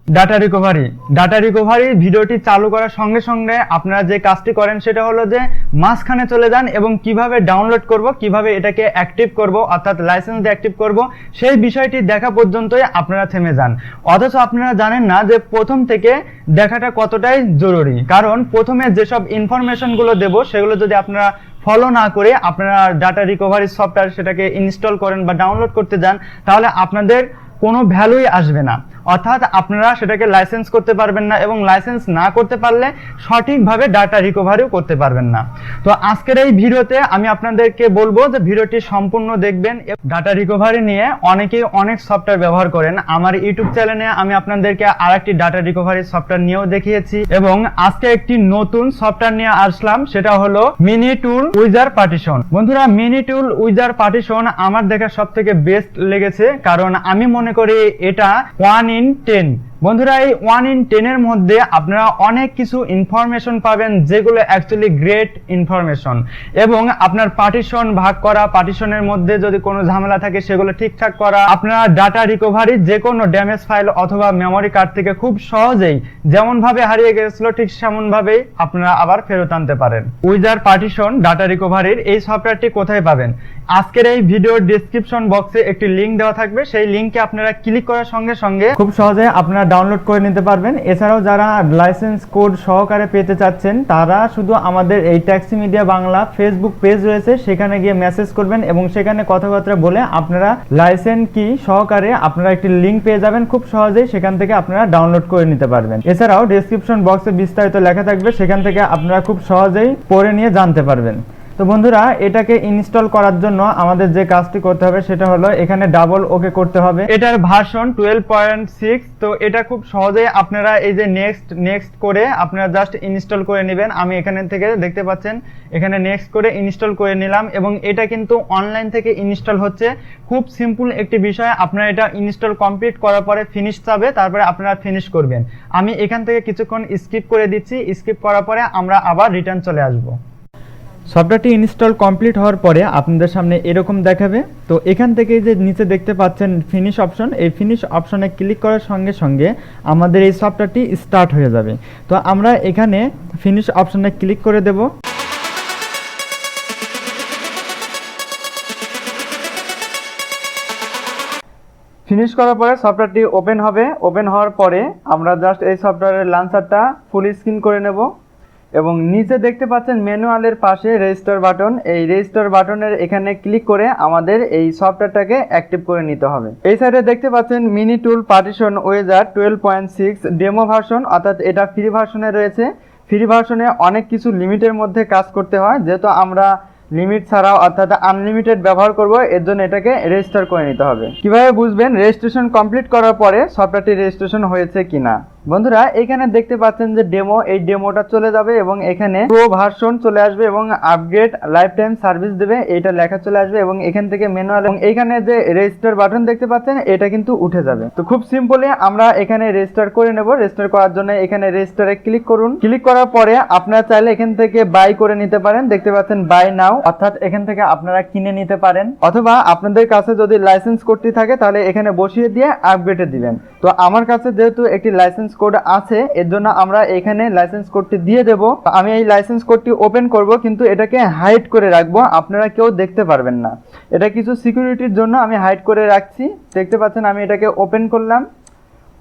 Data recovery ভিডিওটি চালু করার সঙ্গে সঙ্গে আপনারা যে কাজটি করেন সেটা হলো যে মাঝখানে চলে যান এবং কিভাবে ডাউনলোড করব, কিভাবে এটাকে অ্যাক্টিভ করব, অর্থাৎ লাইসেন্স দিয়ে অ্যাক্টিভ করব, সেই বিষয়টি দেখা পর্যন্তই আপনারা থেমে যান। অথচ আপনারা জানেন না যে প্রথম থেকে দেখাটা কতটাই জরুরি, কারণ প্রথমে যেসব ইনফরমেশনগুলো দেব সেগুলো যদি আপনারা ফলো না করে আপনারা ডাটা রিকভারি সফটওয়্যার সেটাকে ইনস্টল করেন বা ডাউনলোড করতে যান, তাহলে আপনাদের কোনো ভ্যালুই আসবে না, অর্থাৎ আপনারা সেটাকে লাইসেন্স করতে পারবেন না এবং লাইসেন্স না করতে পারলে সঠিকভাবে ডাটা রিকভারিও করতে পারবেন না। তো আজকের এই ভিডিওতে আমি আপনাদেরকে বলবো যে ভিডিওটি সম্পূর্ণ দেখবেন। ডাটা রিকভারি নিয়ে অনেকেই অনেক সফটওয়্যার ব্যবহার করেন। আমার ইউটিউব চ্যানেলে আমি আপনাদেরকে আরেকটি ডাটা রিকভারি সফটওয়্যার নিয়েও দেখিয়েছি এবং আজকে একটি নতুন সফটওয়্যার নিয়ে আসলাম, সেটা হলো মিনিটুল উইজার পার্টিশন। বন্ধুরা, মিনিটুল উইজার পার্টিশন আমার দেখা সবথেকে বেস্ট লেগেছে, কারণ আমি মনে করি এটা 1 in 10। বন্ধুরা, এই 1 in 10 এর মধ্যে আপনারা অনেক কিছু ইনফরমেশন পাবেন যেগুলো অ্যাকচুয়ালি গ্রেট ইনফরমেশন, এবং আপনার পার্টিশন ভাগ করা, পার্টিশনের মধ্যে যদি কোনো ঝামেলা থাকে সেগুলো ঠিকঠাক করা, আপনারা ডাটা রিকভারি যে কোনো ড্যামেজ ফাইল অথবা মেমোরি কার্ড থেকে খুব সহজেই যেমন ভাবে হারিয়ে গেছিল ঠিক সেমন ভাবেই আপনারা আবার ফেরত আনতে পারেন। উইজার পার্টিশন ডাটা রিকভারির এই সফটওয়্যারটি কোথায় পাবেন? আজকের এই ভিডিওর ডেসক্রিপশন বক্সে একটি লিংক দেওয়া থাকবে, সেই লিংকে আপনারা ক্লিক করার সঙ্গে সঙ্গে খুব সহজে আপনারা ডাউনলোড করে নিতে পারবেন। এছাড়াও যারা লাইসেন্স কোড সহকারে পেতে চাচ্ছেন তারা শুধু আমাদের এই taxi media Bangla Facebook page রয়েছে, সেখানে গিয়ে মেসেজ করবেন এবং সেখানে কথাবার্তা বলে আপনারা লাইসেন্স কি সহকারে আপনারা একটি লিংক পেয়ে যাবেন। খুব সহজেই সেখান থেকে আপনারা ডাউনলোড করে নিতে পারবেন। এছাড়াও ডেসক্রিপশন বক্সে বিস্তারিত লেখা থাকবে, সেখান থেকে আপনারা খুব সহজেই পড়ে নিয়ে জানতে পারবেন। তো বন্ধুরা, এটাকে ইনস্টল করার জন্য আমাদের যে কাজটি করতে হবে সেটা হলো এখানে ডাবল ওকে করতে হবে। এটার ভার্সন 12.6। তো এটা খুব সহজেই আপনারা এই যে নেক্সট করে আপনারা জাস্ট ইনস্টল করে নেবেন। আমি এখানে থেকে দেখতে পাচ্ছেন এখানে নেক্সট করে ইনস্টল করে নিলাম এবং এটা কিন্তু অনলাইন থেকে ইনস্টল হচ্ছে। খুব সিম্পল একটি বিষয়, আপনারা এটা ইনস্টল কমপ্লিট করার পরে ফিনিশ চাবে, তারপরে আপনারা ফিনিশ করবেন। আমি এখান থেকে কিছুক্ষণ স্কিপ করে দিচ্ছি, স্কিপ করার পরে আমরা আবার রিটার্ন চলে আসবো। সফটওয়্যারটি ইনস্টল কমপ্লিট হওয়ার পরে আপনাদের সামনে এরকম দেখাবে। তো এখান থেকে যে নিচে দেখতে পাচ্ছেন ফিনিশ অপশন, এই ফিনিশ অপশনে ক্লিক করার সঙ্গে সঙ্গে আমাদের এই সফটওয়্যারটি স্টার্ট হয়ে যাবে। তো আমরা এখানে ফিনিশ অপশনে ক্লিক করে দেব। ফিনিশ করার পরে সফটওয়্যারটি ওপেন হবে। ওপেন হওয়ার পরে আমরা জাস্ট এই সফটওয়্যারের লঞ্চারটা ফুল স্ক্রিন করে নেব এবং নিচে দেখতে পাচ্ছেন ম্যানুয়ালের পাশে রেজিস্টার বাটন, এই রেজিস্টার বাটনের এখানে ক্লিক করে আমাদের এই সফটওয়্যারটাকে অ্যাক্টিভ করে নিতে হবে। এই সাইডে দেখতে পাচ্ছেন মিনিটুল পার্টিশন উইজার 12.6 ডেমো ভার্সন, অর্থাৎ এটা ফ্রি ভার্সনে রয়েছে। ফ্রি ভার্সনে অনেক কিছু লিমিটের মধ্যে কাজ করতে হয়, যেহেতু আমরা লিমিট ছাড়াও অর্থাৎ আনলিমিটেড ব্যবহার করব, এর জন্য এটাকে রেজিস্টার করে নিতে হবে। কিভাবে বুঝবেন রেজিস্ট্রেশন কমপ্লিট করার পরে সফটওয়্যারটি রেজিস্ট্রেশন হয়েছে কিনা? বন্ধুরা, এখানে দেখতে পাচ্ছেন যে ডেমো, এই ডেমোটা চলে যাবে এবং এখানে প্রো ভার্সন চলে আসবে এবং আপগ্রেড লাইফ টাইম সার্ভিস দেবে, এটা লেখা চলে আসবে এবং এখান থেকে ম্যানুয়াল এবং এখানে যে রেজিস্টার বাটন দেখতে পাচ্ছেন এটা কিন্তু উঠে যাবে। তো খুব সিম্পলি আমরা এখানে রেজিস্টার করে নেব। রেজিস্টার করার জন্য এখানে রেজিস্টারে ক্লিক করুন। ক্লিক করার পরে আপনারা চাইলে এখান থেকে বাই করে নিতে পারেন, দেখতে পাচ্ছেন বাই নাও, অর্থাৎ এখান থেকে আপনারা কিনে নিতে পারেন, অথবা আপনাদের কাছে যদি লাইসেন্স কোডটি থাকে তাহলে এখানে বসিয়ে দিয়ে আপগ্রেডে দিবেন। তো আমার কাছে যেহেতু একটি লাইসেন্স কোড আছে, এর জন্য আমরা এখানে লাইসেন্স কোডটি দিয়ে দেব। আমি এই লাইসেন্স কোডটি ওপেন করব, কিন্তু এটাকে হাইড করে রাখবো, আপনারা কেউ দেখতে পারবেন না। এটা কিছু সিকিউরিটির জন্য আমি হাইড করে রাখছি। দেখতে পাচ্ছেন আমি এটাকে ওপেন করলাম।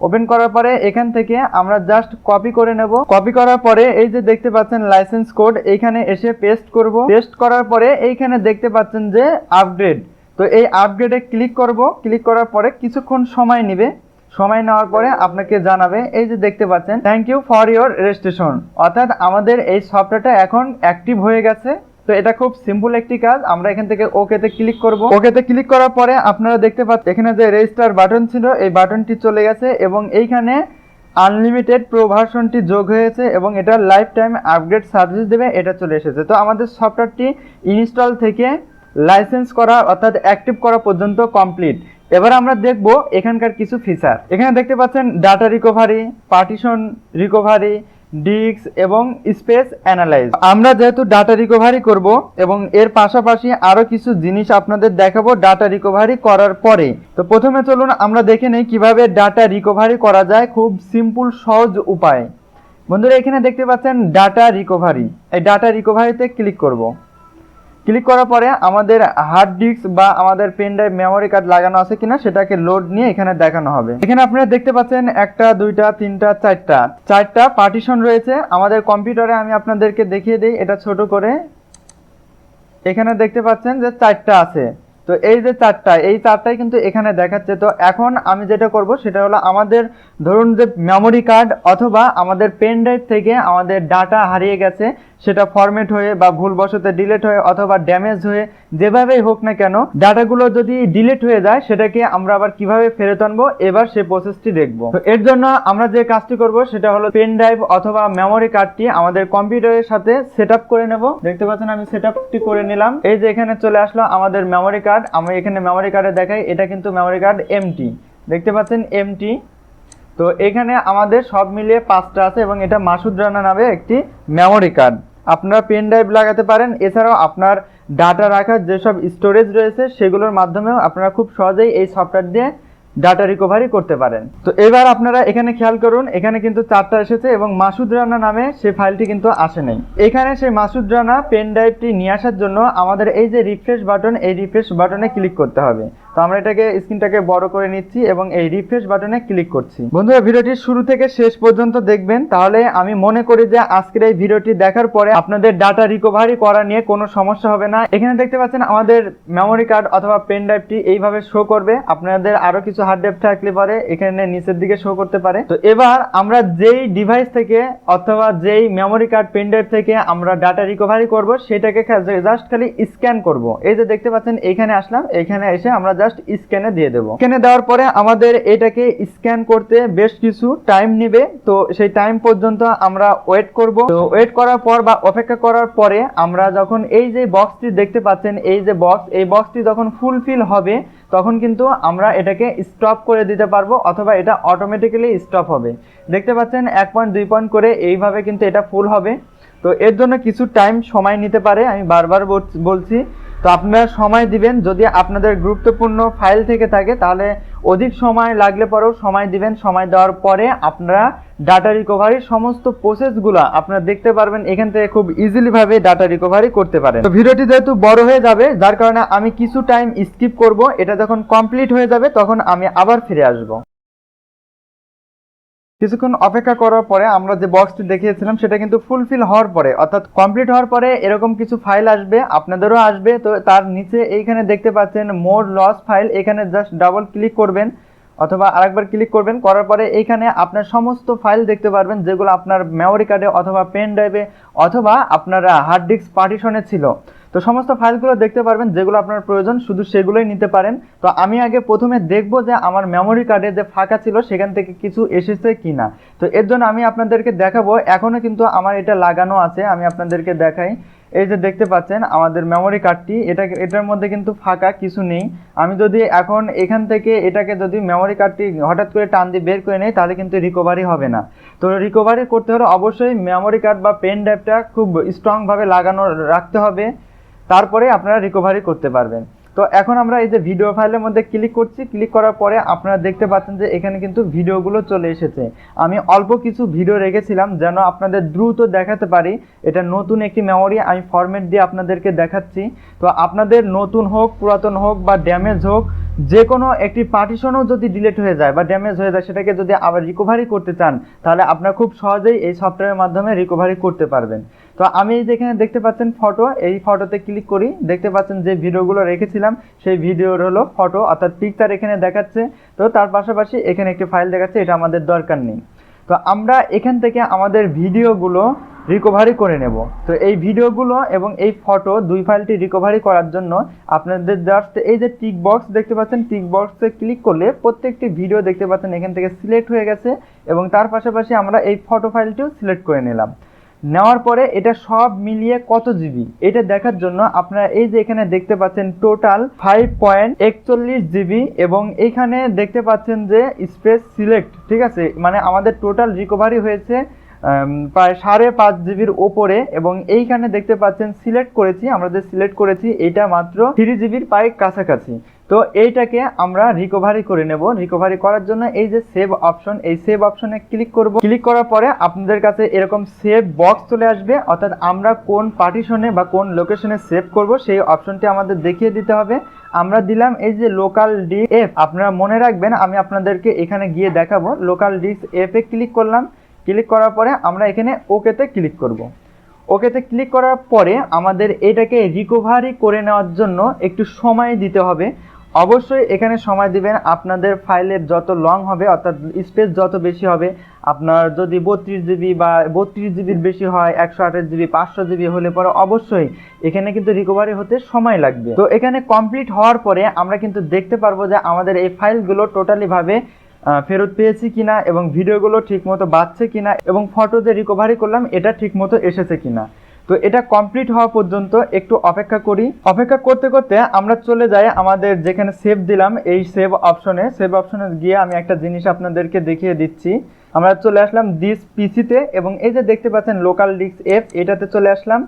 ওপেন করার পরে এখান থেকে আমরা জাস্ট কপি করে নেব। কপি করার পরে এই যে দেখতে পাচ্ছেন লাইসেন্স কোড, এইখানে এসে পেস্ট করব। পেস্ট করার পরে এইখানে দেখতে পাচ্ছেন যে আপগ্রেড, তো এই আপগ্রেডে ক্লিক করব। ক্লিক করার পরে কিছুক্ষণ সময় নেবে। সময় নেওয়ার পরে আপনাকে জানাবে, এই যে দেখতে পাচ্ছেন thank you for your registration, অর্থাৎ আমাদের এই সফটওয়্যারটা এখন অ্যাক্টিভ হয়ে গেছে। তো এটা খুব সিম্পল একটি কাজ। আমরা এখান থেকে ওকেতে ক্লিক করব। ওকেতে ক্লিক করার পরে আপনারা দেখতে পাচ্ছেন এখানে যে রেজিস্টার বাটন ছিল এই বাটনটি চলে গেছে এবং এইখানে আনলিমিটেড প্রো ভার্সনটি যোগ হয়েছে এবং এটা লাইফ টাইম আপগ্রেড সার্ভিস দেবে, এটা চলে এসেছে। তো আমাদের সফটওয়্যারটি ইনস্টল থেকে লাইসেন্স করা অর্থাৎ অ্যাক্টিভ করা পর্যন্ত কমপ্লিট। এবার আমরা দেখব এখানকার কিছু ফিচার। এখানে দেখতে পাচ্ছেন data recovery, partition recovery, disk এবং স্পেস অ্যানালাইজ। আমরা যেহেতু ডাটা রিকভারি করব এবং এর পাশাপাশি আরো কিছু জিনিস আপনাদের দেখাবো ডাটা রিকভারি করার পরে। তো প্রথমে চলুন আমরা দেখে নেই কিভাবে ডাটা রিকভারি করা যায় খুব সিম্পল সহজ উপায়। বন্ধুরা এখানে দেখতে পাচ্ছেন ডাটা রিকভারি, এই ডাটা রিকভারিতে ক্লিক করব। ক্লিক করার পরে আমাদের হার্ড ডিস্ক বা আমাদের পেন ড্রাইভ মেমোরি কার্ড লাগানো আছে কিনা সেটাকে লোড নিয়ে এখানে দেখানো হবে। এখানে আপনারা দেখতে পাচ্ছেন একটা, দুইটা, তিনটা, চারটা পার্টিশন রয়েছে আমাদের কম্পিউটারে। আমি আপনাদেরকে দেখিয়ে দিই এটা ছোট করে। এখানে দেখতে পাচ্ছেন যে 4টা আছে। তো এই যে এই চারটাই কিন্তু এখানে দেখাচ্ছে। তো এখন আমি যেটা করব সেটা হলো আমাদের ধরুন যে মেমোরি কার্ড অথবা আমাদের পেন ড্রাইভ থেকে আমাদের ডাটা হারিয়ে গেছে, সেটা ফরম্যাট হয়ে বা ভুলবশত ডিলিট হয়ে অথবা ড্যামেজ হয়ে যেভাবেই হোক না কেন, ডাটাগুলো যদি ডিলিট হয়ে যায় সেটাকে আমরা আবার কিভাবে ফেরত আনবো এবার সেই প্রসেসটি দেখব। তো এর জন্য আমরা যে কাজটি করব সেটা হলো পেন ড্রাইভ অথবা মেমোরি কার্ডটি আমাদের কম্পিউটারের সাথে সেটআপ করে নেব। দেখতে পাচ্ছেন আমি সেটআপটি করে নিলাম। এই যে এখানে চলে আসলো আমাদের মেমোরি কার্ড। আমি এখানে মেমোরি কার্ডে দেখাই, এটা কিন্তু মেমোরি কার্ড এমটি, দেখতে পাচ্ছেন এমটি। তো এখানে আমাদের সব মিলিয়ে 5টা আছে এবং এটা মাসুদ রানা নামে একটি মেমোরি কার্ড। আপনারা পেন ড্রাইভ লাগাতে পারেন, এছাড়াও আপনার ডাটা রাখার যেসব স্টোরেজ রয়েছে সেগুলোর মাধ্যমেও আপনারা খুব সহজেই এই সফটওয়্যার দিয়ে ডাটা রিকভারি করতে পারেন। তো এবার আপনারা এখানে খেয়াল করুন, এখানে কিন্তু 4টা এসেছে এবং মাসুদ রানা নামে সেই ফাইলটি কিন্তু আসে নাই। এখানে সেই মাসুদ রানা পেন ড্রাইভটি নিয়ে আসার জন্য আমাদের এই যে রিফ্রেশ বাটন, এই রিফ্রেশ বাটনে ক্লিক করতে হবে। তো আমরা এটাকে স্ক্রিনটাকে বড় করে নিচ্ছি এবং এই রিফ্রেশ বাটনে ক্লিক করছি। বন্ধুরা ভিডিওটি শুরু থেকে শেষ পর্যন্ত দেখবেন, তাহলে আমি মনে করি যে আজকের এই ভিডিওটি দেখার পরে আপনাদের ডাটা রিকভারি করা নিয়ে কোনো সমস্যা হবে না। এখানে দেখতে পাচ্ছেন আমাদের মেমোরি কার্ড অথবা পেন ড্রাইভটি এইভাবে শো করবে। আপনাদের আরো কিছু হার্ড ড্রাইভ থাকলে পারে এখানে নিচের দিকে শো করতে পারে। তো এবার আমরা যেই ডিভাইস থেকে অথবা যেই মেমোরি কার্ড পেন ড্রাইভ থেকে আমরা ডাটা রিকভারি করব সেটাকে জাস্ট খালি স্ক্যান করব। এই যে দেখতে পাচ্ছেন এইখানে আসলাম, এইখানে এসে আমরা স্ক্যানে দিয়ে দেবো। স্ক্যানে দেওয়ার পরে আমাদের এটাকে স্ক্যান করতে বেশ কিছু টাইম নেবে। তো সেই টাইম পর্যন্ত আমরা ওয়েট করব। তো ওয়েট করার পর বা অপেক্ষা করার পরে আমরা যখন এই যে বক্সটি দেখতে পাচ্ছেন, এই যে বক্স, এই বক্সটি যখন ফুলফিল হবে তখন কিন্তু আমরা এটাকে স্টপ করে দিতে পারবো অথবা এটা অটোমেটিক্যালি স্টপ হবে। দেখতে পাচ্ছেন 1 পয়েন্ট 2 পয়েন্ট করে এইভাবে কিন্তু এটা ফুল হবে। তো এর জন্য কিছু টাইম সময় নিতে পারে, আমি বারবার বলছি। তো আপনারা সময় দিবেন, যদি আপনাদের গুরুত্বপূর্ণ ফাইল থেকে থাকে তাহলে অধিক সময় লাগলে পরেও সময় দিবেন। সময় দেওয়ার পরে আপনারা ডাটা রিকভারির সমস্ত প্রসেসগুলো আপনারা দেখতে পারবেন। এখান থেকে খুব ইজিলি ভাবে ডাটা রিকভারি করতে পারেন। তো ভিডিওটি যেহেতু বড় হয়ে যাবে যার কারণে আমি কিছু টাইম স্কিপ করব। এটা যখন কমপ্লিট হয়ে যাবে তখন আমি আবার ফিরে আসব। কিছুক্ষণ অপেক্ষা করার পরে আমরা যে বক্সটি দেখিয়েছিলাম সেটা কিন্তু ফুলফিল হওয়ার পরে অর্থাৎ কমপ্লিট হওয়ার পরে এরকম কিছু ফাইল আসবে, আপনাদেরও আসবে। তো তার নিচে এইখানে দেখতে পাচ্ছেন মোর লস ফাইল, এখানে জাস্ট ডাবল ক্লিক করবেন অথবা আরেকবার ক্লিক করবেন। করার পরে এইখানে আপনার সমস্ত ফাইল দেখতে পারবেন যেগুলো আপনার মেমোরি কার্ডে অথবা পেন ড্রাইভে অথবা আপনার হার্ড ডিস্ক পার্টিশনে ছিল। তো সমস্ত ফাইলগুলো দেখতে পারবেন, যেগুলো আপনার প্রয়োজন শুধু সেগুলোই নিতে পারেন। তো আমি আগে প্রথমে দেখব যে আমার মেমোরি কার্ডে যে ফাঁকা ছিল সেখান থেকে কিছু এসেছে কিনা। তো এর জন্য আমি আপনাদেরকে দেখাবো, এখনো কিন্তু আমার এটা লাগানো আছে, আমি আপনাদেরকে দেখাই। এই যে দেখতে পাচ্ছেন আমাদের মেমোরি কার্ডটি, এটার মধ্যে কিন্তু ফাঁকা কিছু নেই। আমি যদি এখন এখান থেকে এটাকে যদি মেমোরি কার্ডটি হঠাৎ করে টান দিয়ে বের করে নেই তাহলে কিন্তু রিকভারি হবে না। তো রিকভারি করতে হলে অবশ্যই মেমোরি কার্ড বা পেন ড্রাইভটা খুব স্ট্রংভাবে লাগানো রাখতে হবে, তারপরে আপনারা রিকভারি করতে পারবেন। তো এখন আমরা এই যে ভিডিও ফাইলের মধ্যে ক্লিক করছি। ক্লিক করার পরে আপনারা দেখতে পাচ্ছেন যে এখানে কিন্তু ভিডিওগুলো চলে এসেছে। আমি অল্প কিছু ভিডিও রেখেছিলাম যেন আপনাদের দ্রুত দেখাতে পারি। এটা নতুন একটি মেমোরি, আমি ফরম্যাট দিয়ে আপনাদেরকে দেখাচ্ছি। তো আপনাদের নতুন হোক, পুরাতন হোক বা ড্যামেজ হোক, যে কোনো একটি পার্টিশনও যদি ডিলিট হয়ে যায় বা ড্যামেজ হয়ে যায় সেটাকে যদি আবার রিকভারি করতে চান তাহলে আপনারা খুব সহজেই এই সফটওয়্যারের মাধ্যমে রিকভারি করতে পারবেন। তো আমি যেখানে দেখতে পাচ্ছেন ফটো, এই ফটোতে ক্লিক করি। দেখতে পাচ্ছেন যে ভিডিওগুলো রেখেছিলাম সেই ভিডিওর হলো ফটো অর্থাৎ পিকচার এখানে দেখাচ্ছে। তো তার পাশাপাশি এখানে একটি ফাইল দেখাচ্ছে, এটা আমাদের দরকার নেই। তো আমরা এখান থেকে আমাদের ভিডিওগুলো রিকভারি করে নেব। তো এই ভিডিওগুলো এবং এই ফটো দুই ফাইলটি রিকভারি করার জন্য আপনাদের জাস্ট এই যে টিক বক্স দেখতে পাচ্ছেন, টিক বক্সে ক্লিক করলে প্রত্যেকটি ভিডিও দেখতে পাচ্ছেন এখান থেকে সিলেক্ট হয়ে গেছে এবং তার পাশাপাশি আমরা এই ফটো ফাইলটিও সিলেক্ট করে নিলাম। নেওয়ার পরে এটা সব মিলিয়ে কত জিবি এটা দেখার জন্য আপনারা এই যে এখানে দেখতে পাচ্ছেন টোটাল 5.41 জিবি এবং এইখানে দেখতে পাচ্ছেন যে স্পেস সিলেক্ট, ঠিক আছে, মানে আমাদের টোটাল রিকভারি হয়েছে প্রায় 5.5 জিবির ওপরে, এবং এইখানে দেখতে পাচ্ছেন সিলেক্ট করেছি, আমরা যে সিলেক্ট করেছি এটা মাত্র 3 জিবির প্রায় কাছাকাছি। তো এইটাকে আমরা রিকভারি করে নেব। রিকভারি করার জন্য এই যে সেভ অপশন, এই সেভ অপশনে ক্লিক করব। ক্লিক করার পরে আপনাদের কাছে এরকম সেভ বক্স চলে আসবে, অর্থাৎ আমরা কোন পার্টিশনে বা কোন লোকেশনে সেভ করব সেই অপশনটি আমাদের দেখিয়ে দিতে হবে। আমরা দিলাম এই যে লোকাল ডিস্ক এফ, আপনারা মনে রাখবেন, আমি আপনাদেরকে এখানে গিয়ে দেখাবো। লোকাল ডিস্ক এফ এ ক্লিক করলাম। ক্লিক করার পরে আমরা এখানে ওকেতে ক্লিক করব। ওকেতে ক্লিক করার পরে আমাদের এটাকে রিকভারি করে নেওয়ার জন্য একটু সময় দিতে হবে। অবশ্যই এখানে সময় দিবেন আপনাদের ফাইলের যত লং হবে, অর্থাৎ স্পেস যত বেশি হবে, আপনার যদি 32 জিবি বা 32 জিবির বেশি হয়, 128 জিবি 500 জিবি হলে পরে অবশ্যই এখানে কিন্তু রিকভারি হতে সময় লাগবে। তো এখানে কমপ্লিট হওয়ার পরে আমরা কিন্তু দেখতে পারবো যে আমাদের এই ফাইলগুলো টোটালি ভাবে ফেরত পেয়েছি কিনা, এবং ভিডিওগুলো ঠিকমতো বাজছে কিনা, এবং ফটো যে রিকভারি করলাম এটা ঠিকমতো এসেছে কিনা। তো এটা কমপ্লিট হওয়া পর্যন্ত একটু অপেক্ষা করি। অপেক্ষা করতে করতে আমরা চলে যাই আমাদের যেখানে সেভ দিলাম এই সেভ অপশনে। সেভ অপশনে গিয়ে আমি একটা জিনিস আপনাদেরকে দেখিয়ে দিচ্ছি। আমরা চলে আসলাম দিস পিসিতে, এবং এই যে দেখতে পাচ্ছেন লোকাল ডিস্ক এফ, এটাতে চলে আসলাম।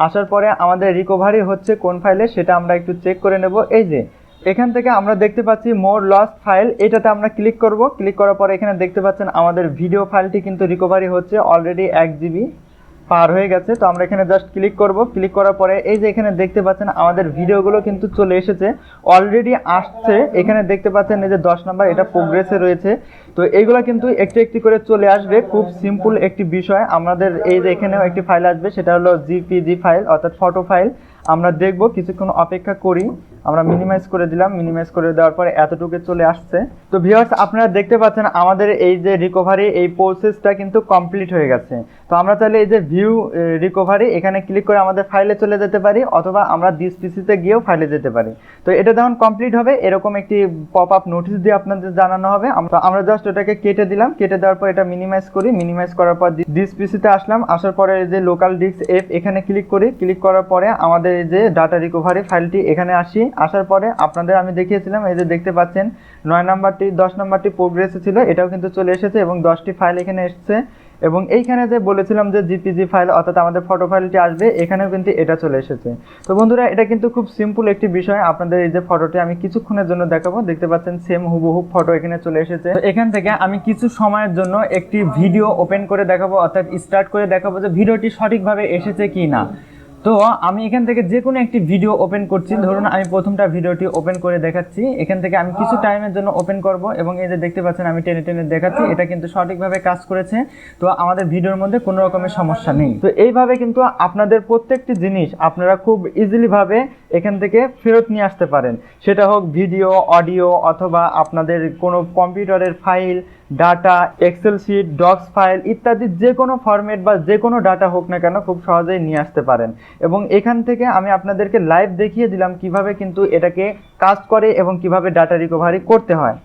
আসার পরে আমাদের রিকভারি হচ্ছে কোন ফাইলে সেটা আমরা একটু চেক করে নেব। এই যে এখান থেকে আমরা দেখতে পাচ্ছি মোর লস্ট ফাইল, এটাতে আমরা ক্লিক করব। ক্লিক করার পরে এখানে দেখতে পাচ্ছেন আমাদের ভিডিও ফাইলটি কিন্তু রিকভারি হচ্ছে, অলরেডি 1 জিবি পার হয়ে গেছে। তো আমরা এখানে জাস্ট ক্লিক করব। ক্লিক করার পরে এই যে এখানে দেখতে পাচ্ছেন আমাদের ভিডিওগুলো কিন্তু চলে এসেছে, অলরেডি আসছে। এখানে দেখতে পাচ্ছেন এই যে 10 নাম্বার, এটা প্রোগ্রেসে রয়েছে। তো এইগুলো কিন্তু একটু একটু করে চলে আসবে, খুব সিম্পল একটি বিষয়। আমাদের এই যে এখানেও একটি ফাইল আসবে, সেটা হলো জিপিজি ফাইল, অর্থাৎ ফটো ফাইল। আমরা দেখব, কিছুক্ষণ অপেক্ষা করি। আমরা মিনিমাইজ করে দিলাম। মিনিমাইজ করে দেওয়ার পরে এতটুকু চলে আসছে। তো ভিউয়ার্স, আপনারা দেখতে পাচ্ছেন আমাদের এই যে রিকভারি, এই প্রসেসটা কিন্তু কমপ্লিট হয়ে গেছে। তো আমরা তাহলে এই যে ভিউ রিকভারি, এখানে ক্লিক করে আমাদের ফাইলে চলে যেতে পারি, অথবা আমরা দিস পিসিতে গিয়েও ফাইলে যেতে পারি। তো এটা যখন কমপ্লিট হবে এরকম একটি পপ আপ নোটিশ দিয়ে আপনাদের জানানো হবে। আমরা জাস্ট ওটাকে কেটে দিলাম। কেটে দেওয়ার পর এটা মিনিমাইজ করি। মিনিমাইজ করার পর দিস পিসিতে আসলাম। আসার পরে এই যে লোকাল ডিস্ক এফ, এখানে ক্লিক করি। ক্লিক করার পরে আমাদের এই যে ডাটা রিকভারি ফাইলটি এখানে আসি। আসার পরে আপনাদের আমি দেখিয়েছিলাম, এই যে দেখতে পাচ্ছেন 9 নাম্বারটি 10 নাম্বারটি প্রোগ্রেসে ছিল, এটাও কিন্তু চলে এসেছে, এবং 10টি ফাইল এখানে এসেছে। এবং এইখানে যে বলেছিলাম যে জিপিজি ফাইল, অর্থাৎ আমাদের ফটো ফাইলটি আসবে, এখানেও কিন্তু এটা চলে এসেছে। তো বন্ধুরা, এটা কিন্তু খুব সিম্পল একটি বিষয়। আপনাদের এই যে ফটোটি আমি কিছুক্ষণের জন্য দেখাবো। দেখতে পাচ্ছেন সেম হুবহু ফটো এখানে চলে এসেছে। তো এখান থেকে আমি কিছু সময়ের জন্য একটি ভিডিও ওপেন করে দেখাবো, অর্থাৎ স্টার্ট করে দেখাবো যে ভিডিওটি সঠিকভাবে এসেছে কি না। তো আমি এখান থেকে যে কোনো একটি ভিডিও ওপেন করছি। ধরুন আমি প্রথমটা ভিডিওটি ওপেন করে দেখাচ্ছি। এখান থেকে আমি কিছু টাইমের জন্য ওপেন করব, এবং এই যে দেখতে পাচ্ছেন আমি টেনে টেনে দেখাচ্ছি, এটা কিন্তু সঠিকভাবে কাজ করেছে। তো আমাদের ভিডিওর মধ্যে কোনো রকমের সমস্যা নেই। তো এইভাবে কিন্তু আপনাদের প্রত্যেকটি জিনিস আপনারা খুব ইজিলি ভাবে এখান থেকে ফেরত নিয়ে আসতে পারেন। সেটা হোক ভিডিও, অডিও, অথবা আপনাদের কোনো কম্পিউটারের file, data, excel sheet, docs file ইত্যাদি যে কোনো ফরম্যাট বা যে কোনো ডাটা হোক না কেন খুব সহজেই নিয়ে আসতে পারেন। এবং এখান থেকে আমি আপনাদেরকে লাইভ দেখিয়ে দিলাম কিভাবে কিন্তু এটাকে কাজ করে এবং কিভাবে ডাটা রিকভারি করতে হয়।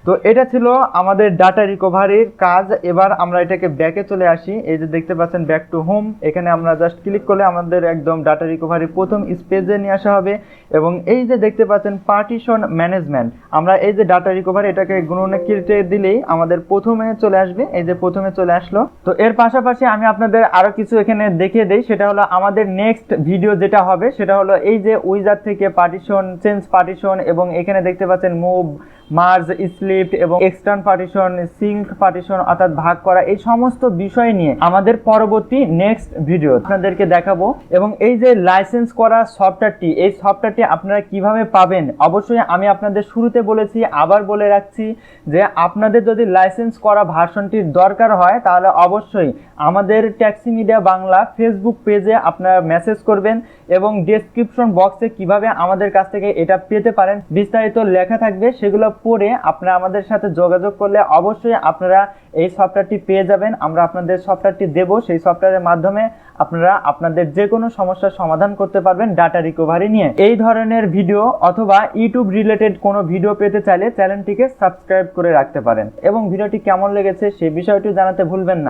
তো এটা ছিল আমাদের ডাটা রিকভারির কাজ। এবার আমরা এটাকে ব্যাকে চলে আসি। এই যে দেখতে পাচ্ছেন ব্যাক টু হোম, এখানে আমরা জাস্ট ক্লিক করলে আমাদের একদম ডাটা রিকভারি প্রথম স্পেজে নিয়ে আসা হবে। এবং এই যে দেখতে পাচ্ছেন পার্টিশন ম্যানেজমেন্ট, আমরা এই যে ডাটা রিকভারি এটাকে গুণনে কেটে দিলেই আমাদের প্রথমে চলে আসবে। এই যে প্রথমে চলে আসলো। তো এর পাশাপাশি আমি আপনাদের আরো কিছু এখানে দেখিয়ে দেই। সেটা হলো আমাদের নেক্সট ভিডিও যেটা হবে সেটা হলো এই যে উইজার থেকে পার্টিশন, চেঞ্জ পার্টিশন, এবং এখানে দেখতে পাচ্ছেন মুভ, মার্জ, স্লিপ এবং এক্সটার্ন পার্টিশন, সিঙ্ক পার্টিশন, অর্থাৎ ভাগ করা, এই সমস্ত বিষয় নিয়ে আমাদের পরবর্তী নেক্সট ভিডিও আপনাদেরকে দেখাবো। এবং এই যে লাইসেন্স করা সফটওয়্যারটি, এই সফটওয়্যারটি আপনারা কিভাবে পাবেন, অবশ্যই আমি আপনাদের শুরুতে বলেছি, আবার বলে রাখছি যে আপনাদের যদি লাইসেন্স করা ভার্সনটির দরকার হয় তাহলে অবশ্যই আমাদের ট্যাক্সি মিডিয়া বাংলা ফেসবুক পেজে আপনারা মেসেজ করবেন, এবং ডেসক্রিপশন বক্সে কিভাবে আমাদের কাছ থেকে এটা পেতে পারেন বিস্তারিত লেখা থাকবে। সেগুলো পড়ে আপনারা আমাদের সাথে যোগাযোগ করলে অবশ্যই আপনারা এই সফটওয়্যারটি পেয়ে যাবেন। আমরা আপনাদের সফটওয়্যারটি দেব, সেই সফটওয়্যারের মাধ্যমে আপনারা আপনাদের যে কোনো সমস্যার সমাধান করতে পারবেন ডাটা রিকভারি নিয়ে। এই ধরনের ভিডিও অথবা ইউটিউব রিলেটেড কোনো ভিডিও পেতে চাইলে চ্যানেলটিকে সাবস্ক্রাইব করে রাখতে পারেন, এবং ভিডিওটি কেমন লেগেছে সেই বিষয়টি জানাতে ভুলবেন না।